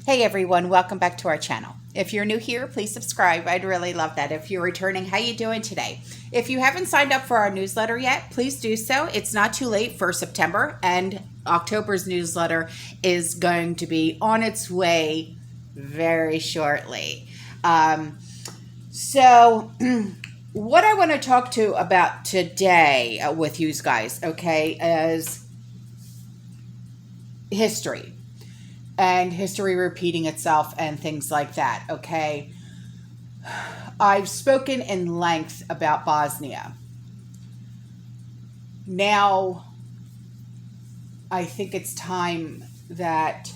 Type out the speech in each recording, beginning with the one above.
Hey everyone, welcome back to our channel. If you're new here, please subscribe. I'd really love that. If you're returning, how you doing today? If you haven't signed up for our newsletter yet, please do so. It's not too late for September, and October's newsletter is going to be on its way very shortly. So what I want to talk to about today with you guys, okay, is history. And history repeating itself and things like that, okay? I've spoken in length about Bosnia. Now, I think it's time that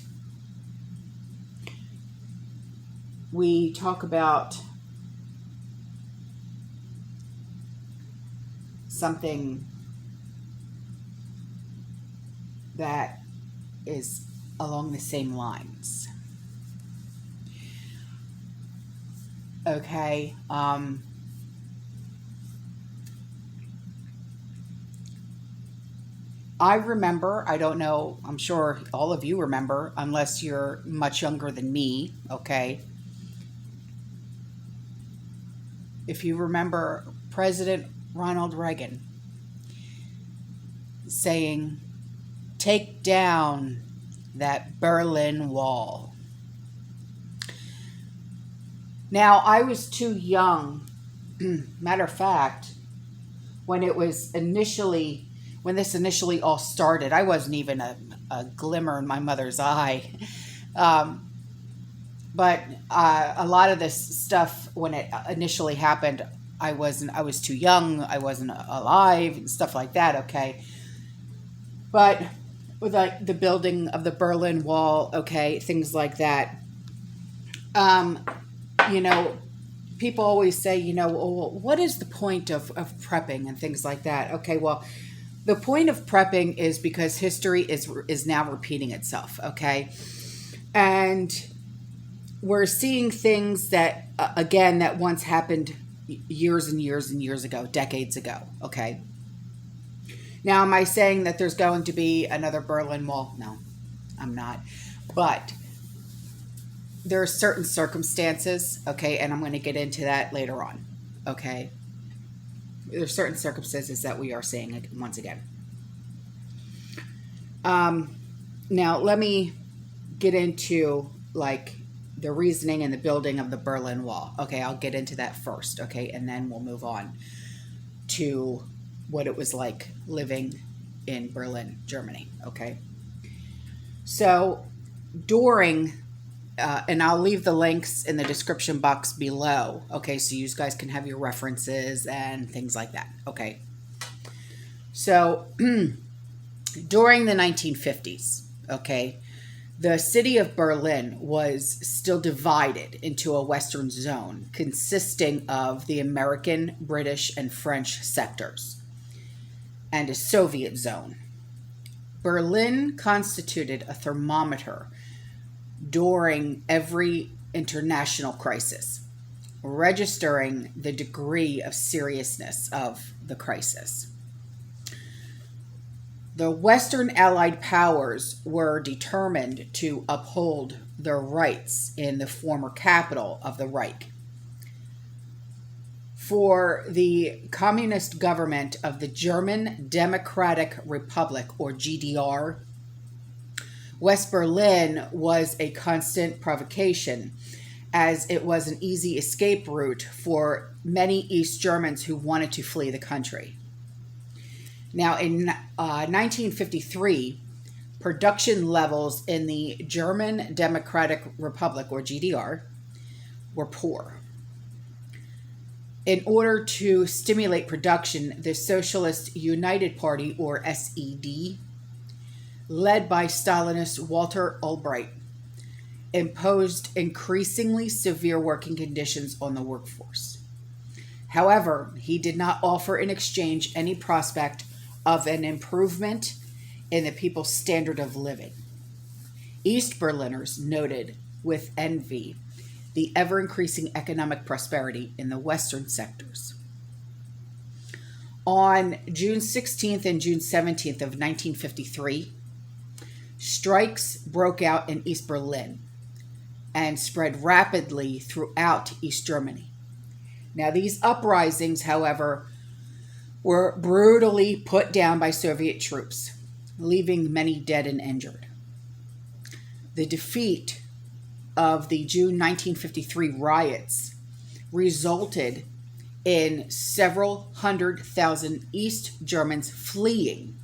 we talk about something that is along the same lines. Okay. I remember, I don't know, I'm sure all of you remember, unless you're much younger than me, okay? If you remember President Ronald Reagan saying, "Take down that Berlin Wall." Now, I was too young. Matter of fact, when this initially all started, I wasn't even a glimmer in my mother's eye. But a lot of this stuff, when it initially happened, I was too young. I wasn't alive and stuff like that. Okay. But with like the building of the Berlin Wall, okay, things like that. People always say, well, what is the point of prepping and things like that? Okay, well, the point of prepping is because history is now repeating itself, okay? And we're seeing things that, again, that once happened years and years and years ago, decades ago, okay? Now, am I saying that there's going to be another Berlin Wall? No, I'm not. But there are certain circumstances, okay, and I'm going to get into that later on, okay? There are certain circumstances that we are seeing it once again. Now, let me get into, like, the reasoning and the building of the Berlin Wall. Okay, I'll get into that first, okay, and then we'll move on to what it was like living in Berlin, Germany, okay? So during, and I'll leave the links in the description box below, okay, so you guys can have your references and things like that, okay? So during the 1950s, okay, the city of Berlin was still divided into a Western zone consisting of the American, British, and French sectors, and a Soviet zone. Berlin constituted a thermometer during every international crisis, registering the degree of seriousness of the crisis. The Western Allied powers were determined to uphold their rights in the former capital of the Reich. For the communist government of the German Democratic Republic, or GDR, West Berlin was a constant provocation, as it was an easy escape route for many East Germans who wanted to flee the country. Now, in 1953, production levels in the German Democratic Republic, or GDR, were poor. In order to stimulate production, the Socialist United Party, or SED, led by Stalinist Walter Ulbricht, imposed increasingly severe working conditions on the workforce. However, he did not offer in exchange any prospect of an improvement in the people's standard of living. East Berliners noted with envy the ever-increasing economic prosperity in the Western sectors. On June 16th and June 17th of 1953, strikes broke out in East Berlin, and spread rapidly throughout East Germany. Now, these uprisings, however, were brutally put down by Soviet troops, leaving many dead and injured. The defeat of the June 1953 riots resulted in several 100,000 East Germans fleeing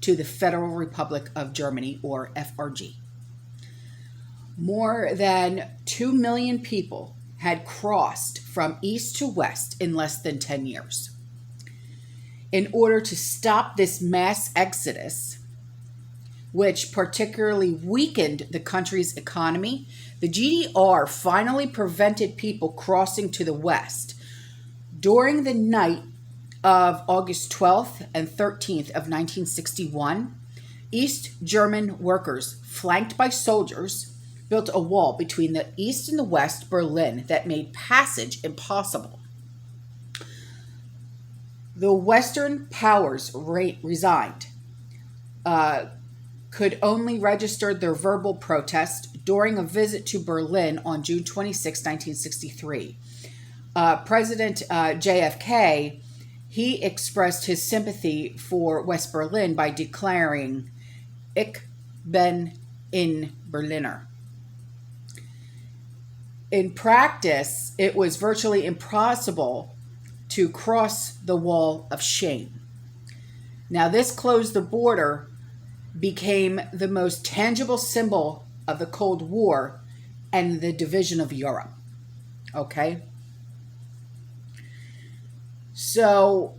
to the Federal Republic of Germany, or FRG. More than 2 million people had crossed from east to west in less than 10 years. In order to stop this mass exodus, which particularly weakened the country's economy, the GDR finally prevented people crossing to the west. During the night of August 12th and 13th of 1961, East German workers, flanked by soldiers, built a wall between the east and the west Berlin that made passage impossible. The Western powers resigned, could only register their verbal protest during a visit to Berlin on June 26, 1963. President JFK, he expressed his sympathy for West Berlin by declaring, "Ich bin ein Berliner." In practice, it was virtually impossible to cross the wall of shame. Now, this closed the border became the most tangible symbol of the Cold War and the division of Europe. Okay? So,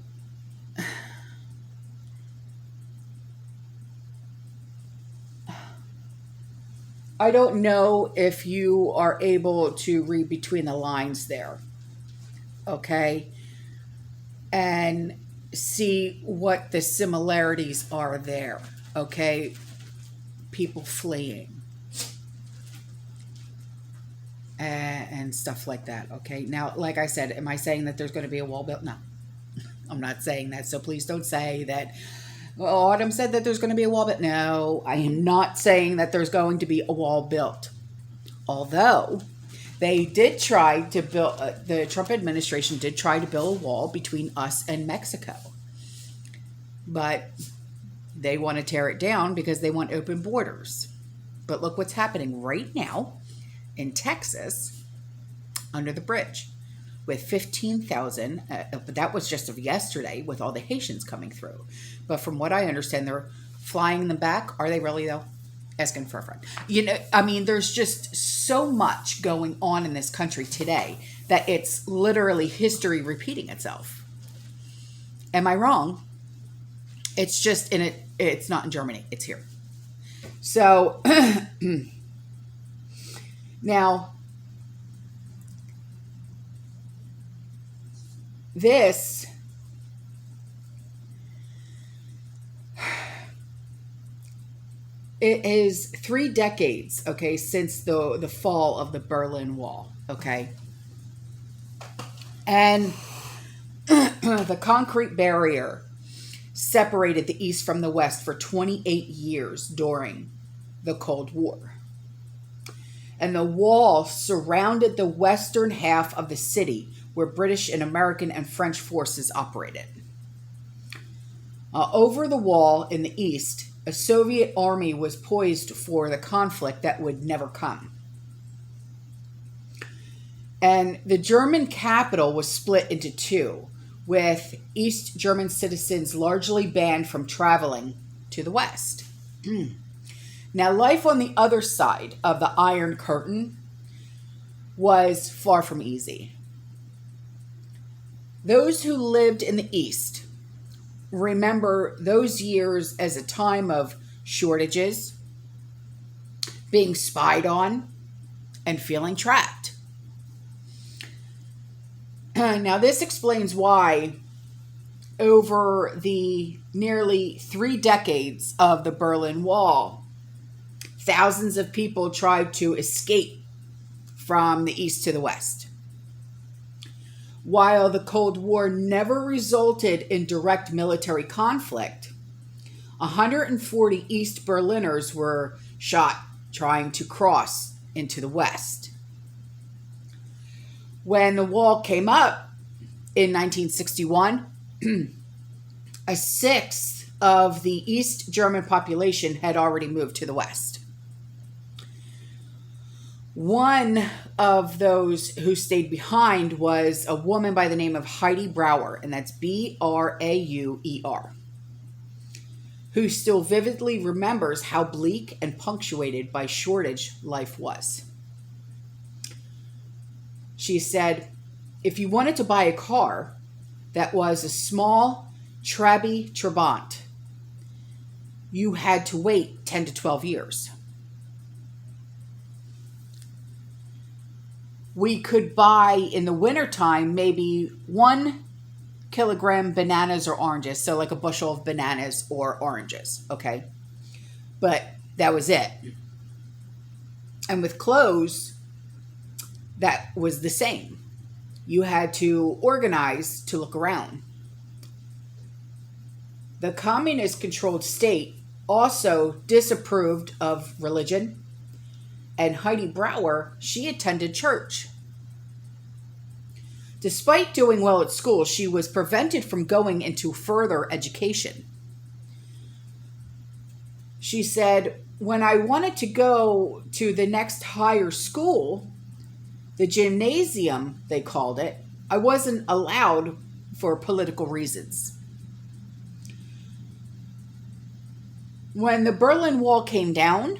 I don't know if you are able to read between the lines there, okay, and see what the similarities are there, okay? People fleeing and stuff like that, okay? Now, like I said, am I saying that there's going to be a wall built? No, I'm not saying that, so please don't say that, "Oh, Autumn said that there's going to be a wall built." No, I am not saying that there's going to be a wall built. Although they did try to build, the Trump administration did try to build a wall between us and Mexico. But they want to tear it down because they want open borders. But look what's happening right now in Texas under the bridge. With 15,000, but that was just of yesterday with all the Haitians coming through. But from what I understand, they're flying them back. Are they really, though? Asking for a friend. You know, I mean, there's just so much going on in this country today that it's literally history repeating itself. Am I wrong? It's just in it. It's not in Germany. It's here. So now, this it is 3 decades, okay, since the fall of the Berlin Wall, okay, and the concrete barrier separated the East from the West for 28 years during the Cold War. And the wall surrounded the western half of the city where British and American and French forces operated. Over the wall in the east, a Soviet army was poised for the conflict that would never come. And the German capital was split into two, with East German citizens largely banned from traveling to the West. Now, life on the other side of the Iron Curtain was far from easy. Those who lived in the East remember those years as a time of shortages, being spied on, and feeling trapped. Now, this explains why over the nearly 3 decades of the Berlin Wall, thousands of people tried to escape from the East to the West. While the Cold War never resulted in direct military conflict, 140 East Berliners were shot trying to cross into the West. When the wall came up in 1961, a sixth of the East German population had already moved to the West. One of those who stayed behind was a woman by the name of Heidi Brauer, and that's Brauer, who still vividly remembers how bleak and punctuated by shortage life was. She said, if you wanted to buy a car that was a small Trabi Trabant, you had to wait 10 to 12 years. We could buy in the wintertime maybe 1 kilogram bananas or oranges, so like a bushel of bananas or oranges, okay? But that was it. And with clothes, that was the same. You had to organize to look around. The communist-controlled state also disapproved of religion, and Heidi Brauer, she attended church. Despite doing well at school, she was prevented from going into further education. She said, when I wanted to go to the next higher school, the gymnasium, they called it, I wasn't allowed for political reasons. When the Berlin Wall came down,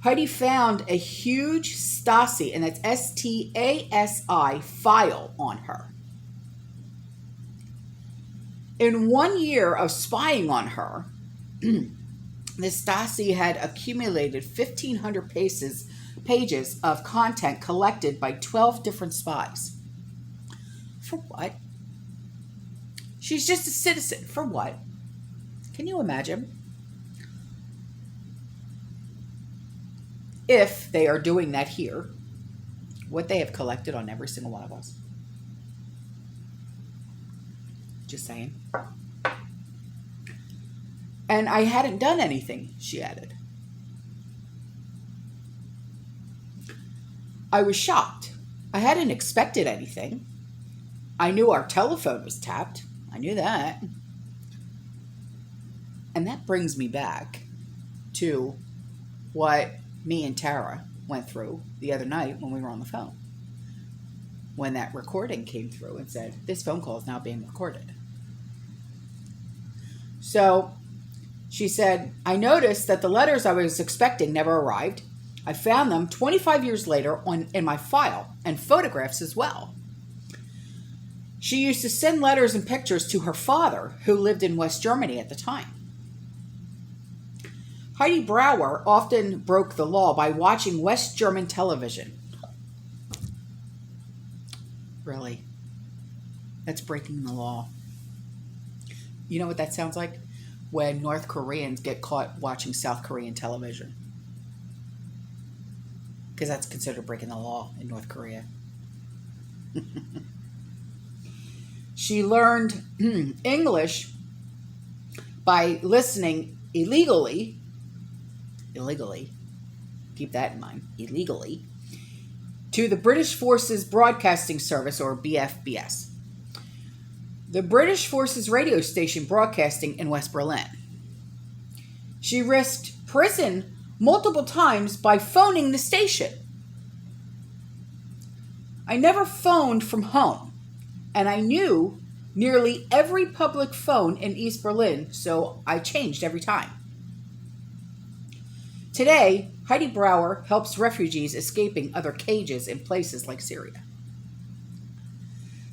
Heidi found a huge Stasi, and that's Stasi, file on her. In 1 year of spying on her, the Stasi had accumulated 1,500 pages of content collected by 12 different spies. For what? She's just a citizen. For what? Can you imagine? If they are doing that here, what they have collected on every single one of us. Just saying. And I hadn't done anything, she added. I was shocked. I hadn't expected anything. I knew our telephone was tapped. I knew that. And that brings me back to what me and Tara went through the other night when we were on the phone. When that recording came through and said, this phone call is now being recorded. So she said, I noticed that the letters I was expecting never arrived. I found them 25 years later in my file, and photographs as well. She used to send letters and pictures to her father, who lived in West Germany at the time. Heidi Brauer often broke the law by watching West German television. Really? That's breaking the law. You know what that sounds like? When North Koreans get caught watching South Korean television. Because that's considered breaking the law in North Korea. She learned English by listening illegally, keep that in mind, illegally, to the British Forces Broadcasting Service, or BFBS, the British Forces radio station broadcasting in West Berlin. She risked prison multiple times by phoning the station. I never phoned from home, and I knew nearly every public phone in East Berlin, so I changed every time. Today, Heidi Brauer helps refugees escaping other cages in places like Syria.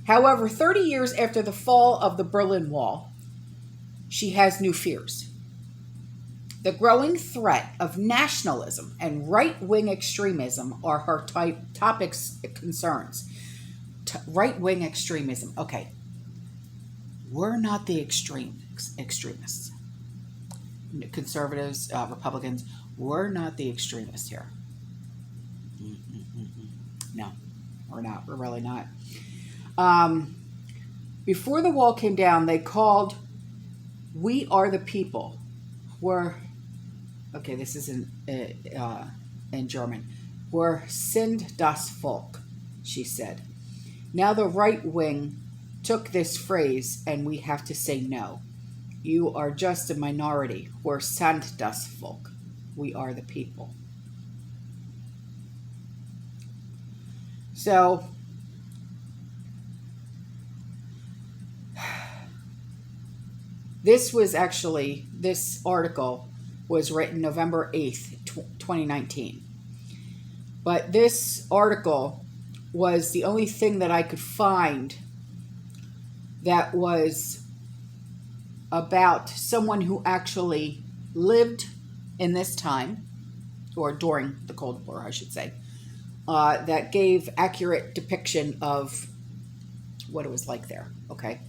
However, 30 years after the fall of the Berlin Wall, she has new fears. The growing threat of nationalism and right-wing extremism are her topics concerns. Right-wing extremism. Okay. We're not the extremists. Conservatives, Republicans, we're not the extremists here. No, we're not. We're really not. Before the wall came down, they called "We Are the People." This is in German. Sind das Volk. she said. Now the right wing took this phrase and we have to say no. You are just a minority. We're Sandasfolk. We are the people. So, this article was written November 8th, 2019. But this article was the only thing that I could find that was about someone who actually lived in this time, or during the Cold War, I should say, that gave accurate depiction of what it was like there. Okay.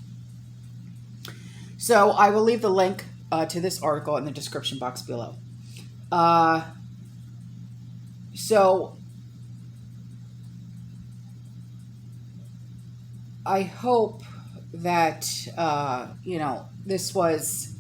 So I will leave the link to this article in the description box below. So I hope that, this was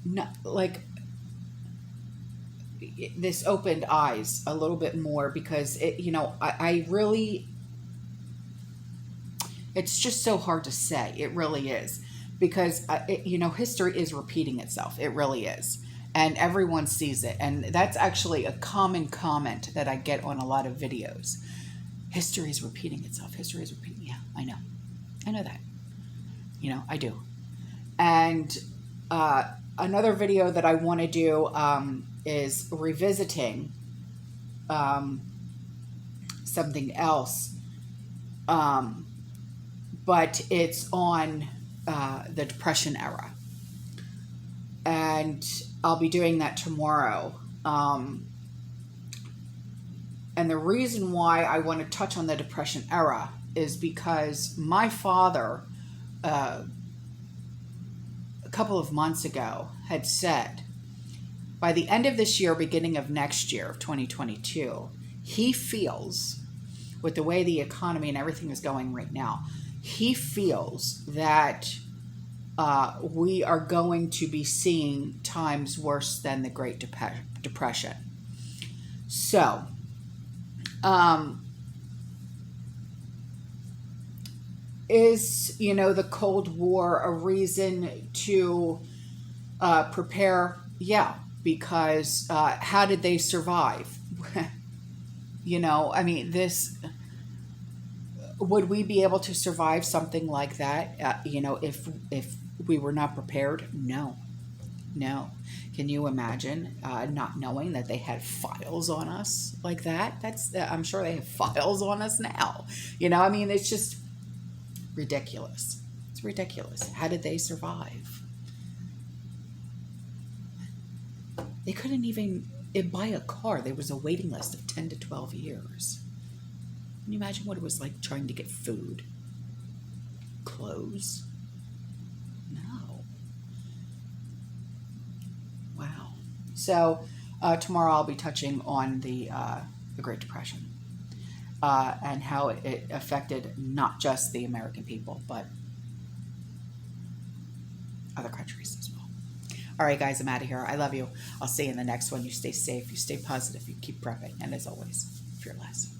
not like this opened eyes a little bit more, because I really, it's just so hard to say. It really is, because history is repeating itself. It really is, and everyone sees it. And that's actually a common comment that I get on a lot of videos. History is repeating itself. History is repeating. Yeah, I know that. I do. And another video that I want to do is revisiting something else. But it's on the Depression era. And I'll be doing that tomorrow. And the reason why I want to touch on the Depression era is because my father, a couple of months ago, had said, by the end of this year, beginning of next year, of 2022, he feels, with the way the economy and everything is going right now, he feels that we are going to be seeing times worse than the Great Depression. So, is, the Cold War a reason to prepare? Yeah, because how did they survive? Would we be able to survive something like that, if we were not prepared? No. Can you imagine not knowing that they had files on us like that? I'm sure they have files on us now. It's just ridiculous. It's ridiculous. How did they survive? They couldn't even buy a car. There was a waiting list of 10 to 12 years. Can you imagine what it was like trying to get food? Clothes? No. Wow. So tomorrow I'll be touching on the Great Depression and how it affected not just the American people, but other countries as well. All right, guys, I'm out of here. I love you. I'll see you in the next one. You stay safe. You stay positive. You keep prepping. And as always, fearless.